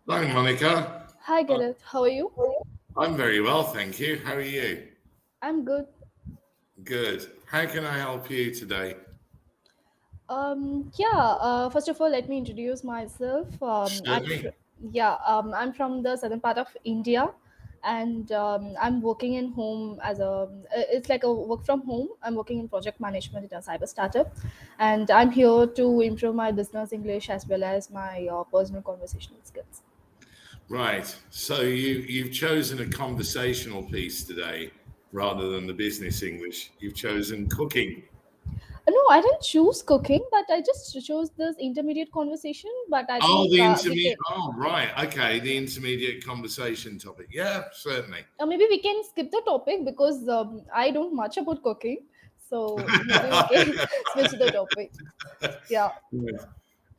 Hi, Monica. Hi, Uh, Gareth. How are you? I'm very well, thank you. How are you? I'm good. Good. How can I help you today? First of all, let me introduce myself. Certainly. I'm from the southern part of India, and I'm working in home as it's like a work from home. I'm working in project management in a cyber startup, and I'm here to improve my business English as well as my personal conversational skills. Right. So you've chosen a conversational piece today rather than the business English. You've chosen cooking. No, I didn't choose cooking, but I just chose this intermediate conversation. But I Oh, think the we intermediate. can. Oh, right. Okay, the intermediate conversation topic. Yeah, certainly. Maybe we can skip the topic because I don't much about cooking. So maybe we can switch the topic. Yeah.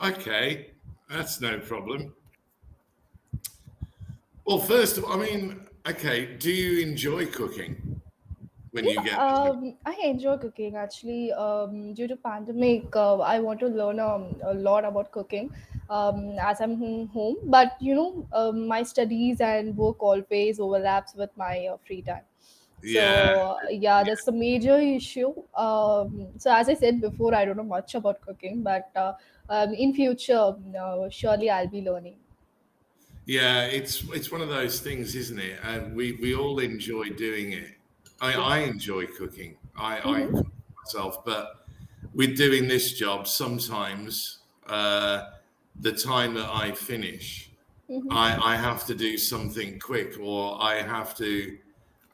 Okay, that's no problem. Well, first of all, okay, do you enjoy cooking when you get the chance? I enjoy cooking actually. Due to pandemic, I want to learn a lot about cooking as I'm home. But my studies and work always overlaps with my free time. Yeah, So yeah, that's a major issue. So as I said before, I don't know much about cooking, but in future, surely I'll be learning. yeah, it's one of those things, isn't it? And we all enjoy doing it. Yeah. I enjoy cooking. I Mm-hmm. cook myself, but with doing this job, sometimes the time that I finish, Mm-hmm. I have to do something quick, or I have to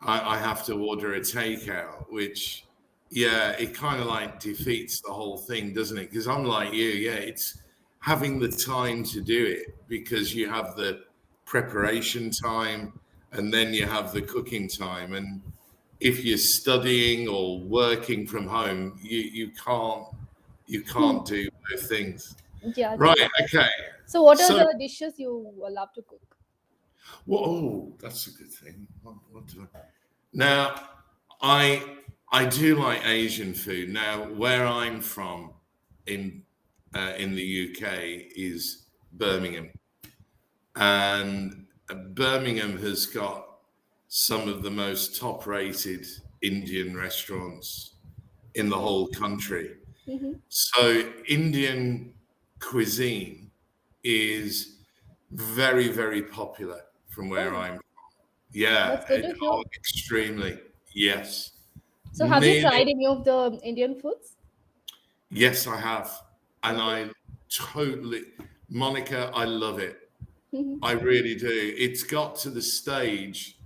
order a takeout, which yeah, it kind of like defeats the whole thing, doesn't it? Because I'm like you, yeah, it's having the time to do it because you have the preparation time and then you have the cooking time. And if you're studying or working from home, you can't do both things. Yeah, Right, true. okay. So, what are So the dishes you love to cook? well, oh, that's a good thing. What do I, now I do like Asian food. Now, where I'm from in the UK is Birmingham, and Birmingham has got some of the most top-rated Indian restaurants in the Okay. whole country. Mm-hmm. So Indian cuisine is very, very popular from where Oh, I'm. Yeah, that's good to hear. oh, extremely. Yes. So, have you Nearly. tried any of the Indian foods? Yes, I have. And Okay. I totally, Monica, I love it. Mm-hmm. I really do. It's got to the stage,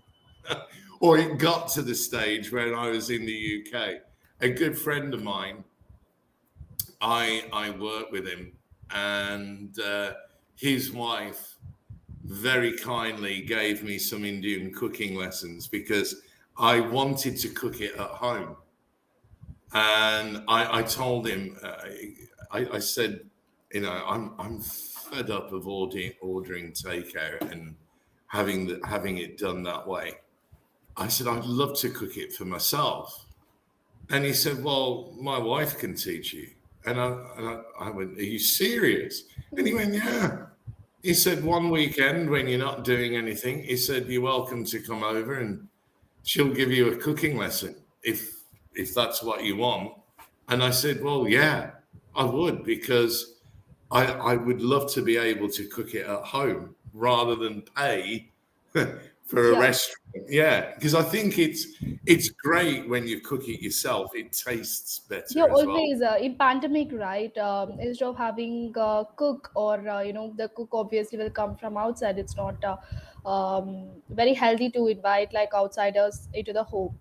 or it got to the stage when I was in the UK. A good friend of mine, I worked with him, and his wife very kindly gave me some Indian cooking lessons because I wanted to cook it at home. And I told him, I said, I'm fed up of ordering takeout and having it done that way. I said, I'd love to cook it for myself. And he said, well, my wife can teach you. I went, are you serious? And he went, yeah. He said, one weekend when you're not doing anything, he said, you're welcome to come over and she'll give you a cooking lesson if that's what you want. And I said, well, yeah, I would because I would love to be able to cook it at home rather than pay for a Yeah. restaurant. Yeah, because I think it's great when you cook it yourself. It tastes Yeah, better as well. always in pandemic, right? Instead of having cook or the cook obviously will come from outside. It's not very healthy to invite like outsiders into the home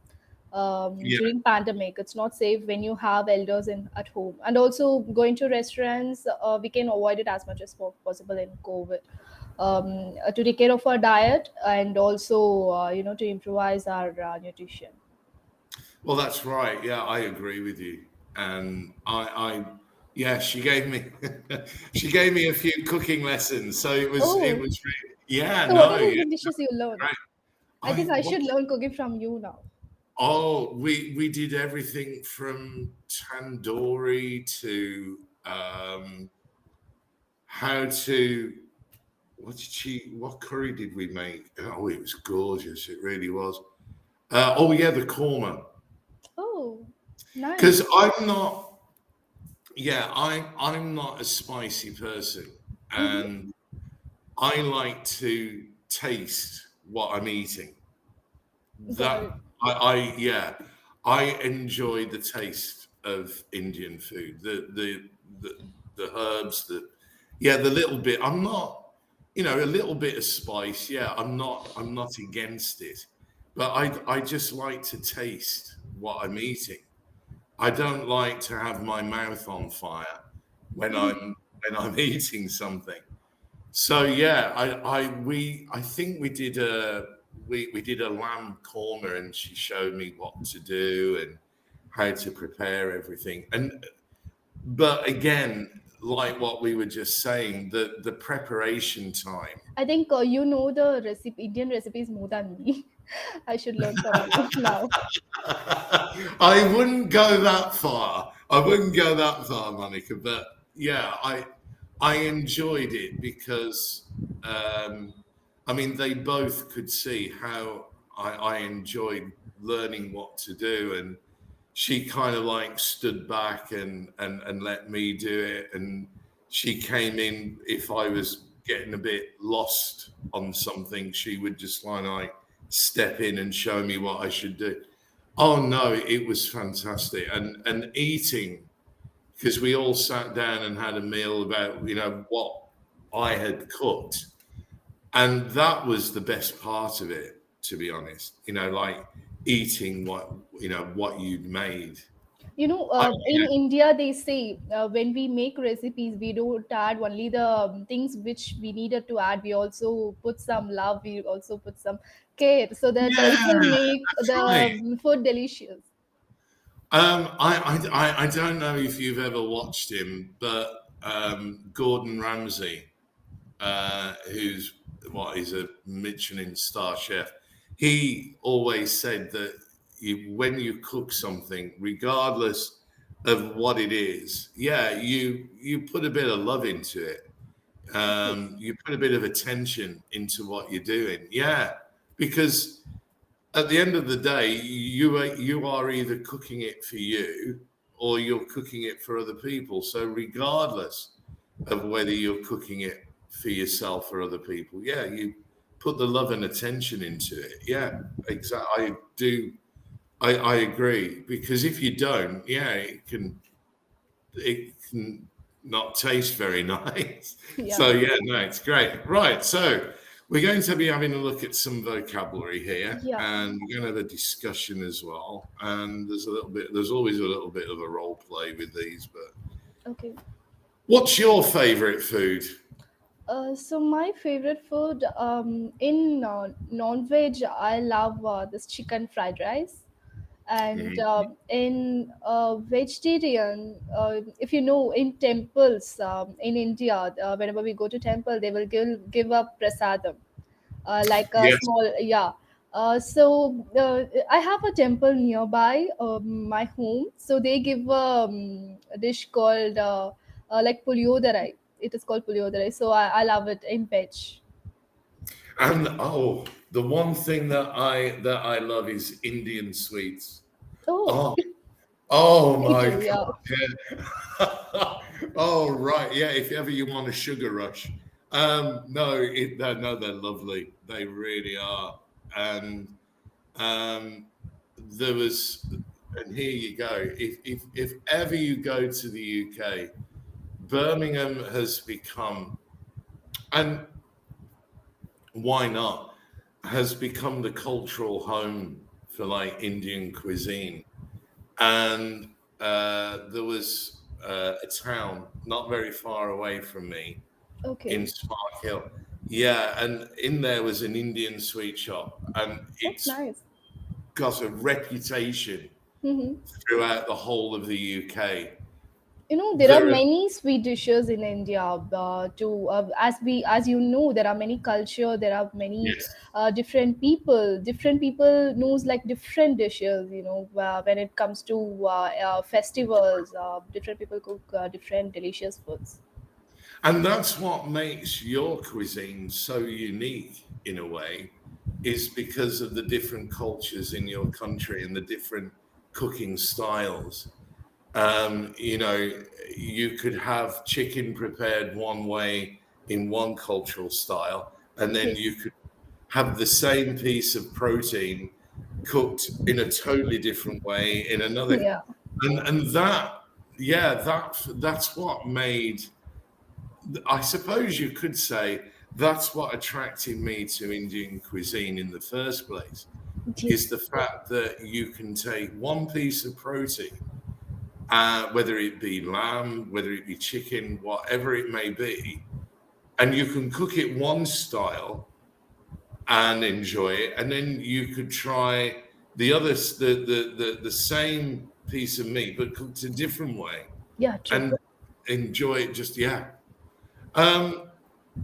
Yeah. during pandemic. It's not safe when you have elders in at home. And also going to restaurants, we can avoid it as much as possible in COVID. To take care of our diet and also to improvise our nutrition. Well, that's right. Yeah, I agree with you. And yeah, she gave me, she gave me a few cooking lessons. So it Oh, was really, yeah, so what no, are the yeah, Indian dishes you learned? great. I think I What? should learn cooking from you now. Oh, we did everything from tandoori to how to what curry did we make? Oh, it was gorgeous. It really was. Oh yeah, the korma. Oh, nice. Because I'm not, yeah, I'm not a spicy person, Mm-hmm. and I like to taste what I'm eating. Got That it. yeah, I enjoy the taste of Indian food. The herbs, the little bit. I'm not, a little bit of spice. Yeah, I'm not against it, but I just like to taste what I'm eating. I don't like to have my mouth on fire when I'm eating something. So yeah, I think we did a lamb korma, and she showed me what to do and how to prepare everything. And but again, like what we were just saying, the preparation time. I think you know the recipe, Indian recipes more than me. I should learn from you now. I wouldn't go that far. I wouldn't go that far, Monica. But yeah, I enjoyed it because I mean they both could see how I enjoyed learning what to do, and she kind of like stood back and let me do it, and she came in if I was getting a bit lost on something, she would just like step in and show me what I should do. Oh no, it was fantastic. And eating, because we all sat down and had a meal about, what I had cooked. And that was the best part of it, to be honest. Like eating what you'd made. In India, they say when we make recipes, we don't add only the things which we needed to add. We also put some love. We also put some care so that it Yeah, will make that's right. the food delicious. I don't know if you've ever watched him, but Gordon Ramsay, who's what is a Michelin star chef, he always said that when you cook something, regardless of what it is, yeah, you put a bit of love into it. Yes. You put a bit of attention into what you're doing, yeah, because at the end of the day, you are either cooking it for you or you're cooking it for other people. So regardless of whether you're cooking it for yourself or other people, yeah, you put the love and attention into it. Yeah, exactly. I do. I agree, because if you don't, yeah, it can not taste very nice. Yeah. So yeah, no, it's great. Right, so we're going to be having a look at some vocabulary here, Yeah. and we're going to have a discussion as well. And there's always a little bit of a role play with these. But Okay. what's your favourite food? So my favorite food in non-veg, I love this chicken fried rice. And Mhm. in vegetarian, if you know, in temples in India, whenever we go to temple, they will give up prasadam, like a Yes, small, yeah. I have a temple nearby my home, so they give a dish called like puliodarai. It is called puliodarai, so I love it in veg. and oh, the one thing that I love is Indian sweets. Oh, Oh, oh me my too, God. yeah. Yeah. Oh, right. Yeah. If ever you want a sugar rush. No, no, they're lovely. They really are. And um, there was, and here you go. If ever you go to the UK, Birmingham has become, and why not, has become the cultural home for like Indian cuisine. And there was a town not very far away from me in Okay, Spark Hill. Yeah, and in there was an Indian sweet shop, and that's it's nice. got a reputation Hmm. throughout the whole of the UK. There are There are, many sweet dishes in India. To as you know, there are many culture. There are many yes, different people. Different people knows like different dishes. When it comes to festivals, different people cook different delicious foods. And that's what makes your cuisine so unique in a way, is because of the different cultures in your country and the different cooking styles. You know, you could have chicken prepared one way in one cultural style, and then you Yes. could have the same piece of protein cooked in a totally different way in another. Yeah. And that, yeah, that's what made, I suppose you could say, that's what attracted me to Indian cuisine in the first place, is the Yes. fact that you can take one piece of protein, whether it be lamb, whether it be chicken, whatever it may be, and you can cook it one style and enjoy it, and then you could try the same piece of meat but cooked a different way Yeah, true. and enjoy it. Just yeah. Um,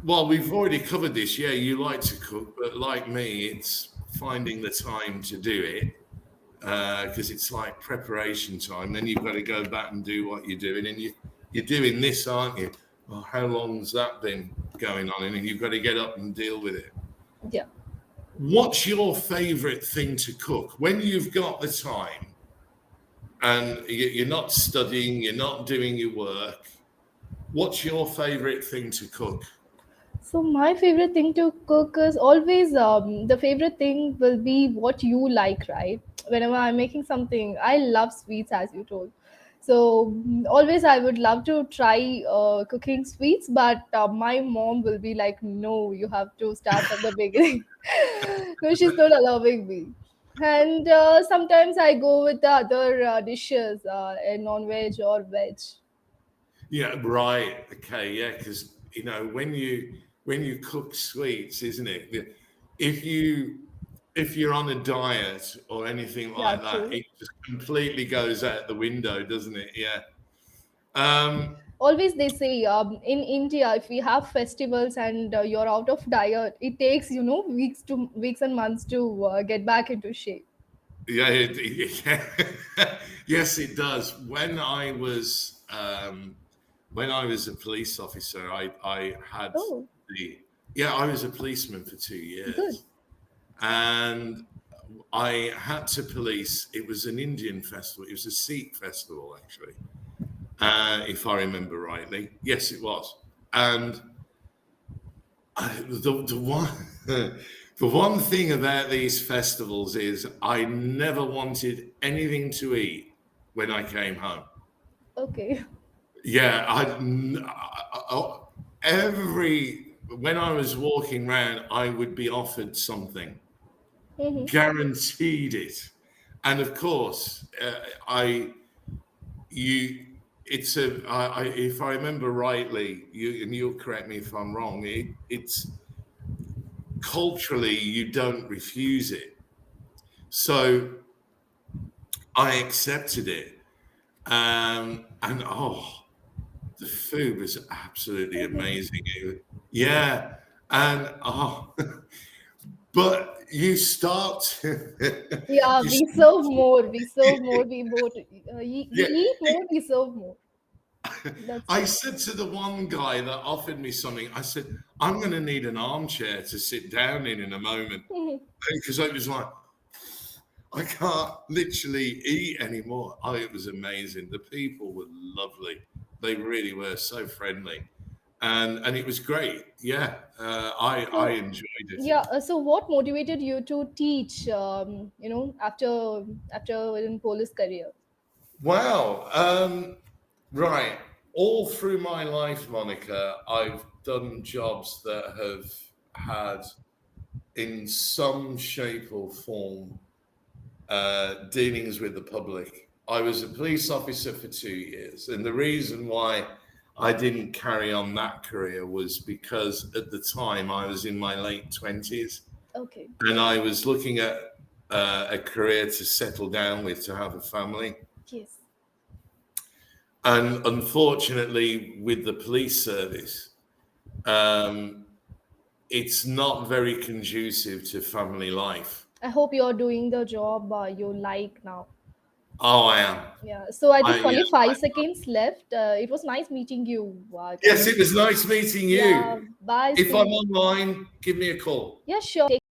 well, we've already covered this. Yeah, you like to cook, but like me, it's finding the time to do it, because it's like preparation time. Then you've got to go back and do what you're doing, and you're doing this, aren't you? Well, how long's that been going on? And then you've got to get up and deal with it. Yeah. What's your favorite thing to cook when you've got the time and you're not studying, you're not doing your work? What's your favorite thing to cook? So my favorite thing to cook is always the favorite thing will be what you like, right? Whenever I'm making something, I love sweets, as you told. So always I would love to try cooking sweets, but my mom will be like, "No, you have to start from the beginning." No, she's not allowing me. And sometimes I go with the other dishes, non-veg or veg. Yeah, right. Okay, yeah, because you know when you cook sweets, isn't it? If you if you're on a diet or anything Yeah, like that, true. it just completely goes out the window, doesn't it? Yeah. Um, Always they say in India, if we have festivals and you're out of diet, it takes weeks and months to get back into shape. yeah, yeah. Yes, it does. When I was a police officer, I had Oh, the yeah, I was a policeman for two good. years, and I had to police. It was an Indian festival. It was a Sikh festival, actually, if I remember rightly. Yes, it was. And the one the one thing about these festivals is I never wanted anything to eat when I came home. Okay. Yeah, every when I was walking around, I would be offered something, Hmm. guaranteed it, and of course, I you. It's if I remember rightly, and you'll correct me if I'm wrong. It's culturally you don't refuse it. So I accepted it. And oh, the food was absolutely amazing. Yeah. And oh, but you start, Yeah, you, we serve more. We serve more. We yeah. eat more. We serve more. That's I true. said to the one guy that offered me something, I said, I'm going to need an armchair to sit down in a moment. Mhm. Because I was like, I can't literally eat anymore. Oh, it was amazing. The people were lovely. They really were so friendly, and it was great. Yeah, I So enjoyed it. yeah. So what motivated you to teach? After in police career. Wow. Right. All through my life, Monica, I've done jobs that have had, in some shape or form, dealings with the public. I was a police officer for 2 years, and the reason why I didn't carry on that career was because at the time I was in my late 20s Okay. and I was looking at a career to settle down with, to have a family. Yes. And unfortunately, with the police service, um, it's not very conducive to family life. I hope you're doing the job you like now. Oh, I am. Yeah. So I think only Yeah. 5 seconds left. It was nice meeting you. Yes, it was nice meeting you. Yeah. Bye. If See I'm you. online, give me a call. Yeah, sure.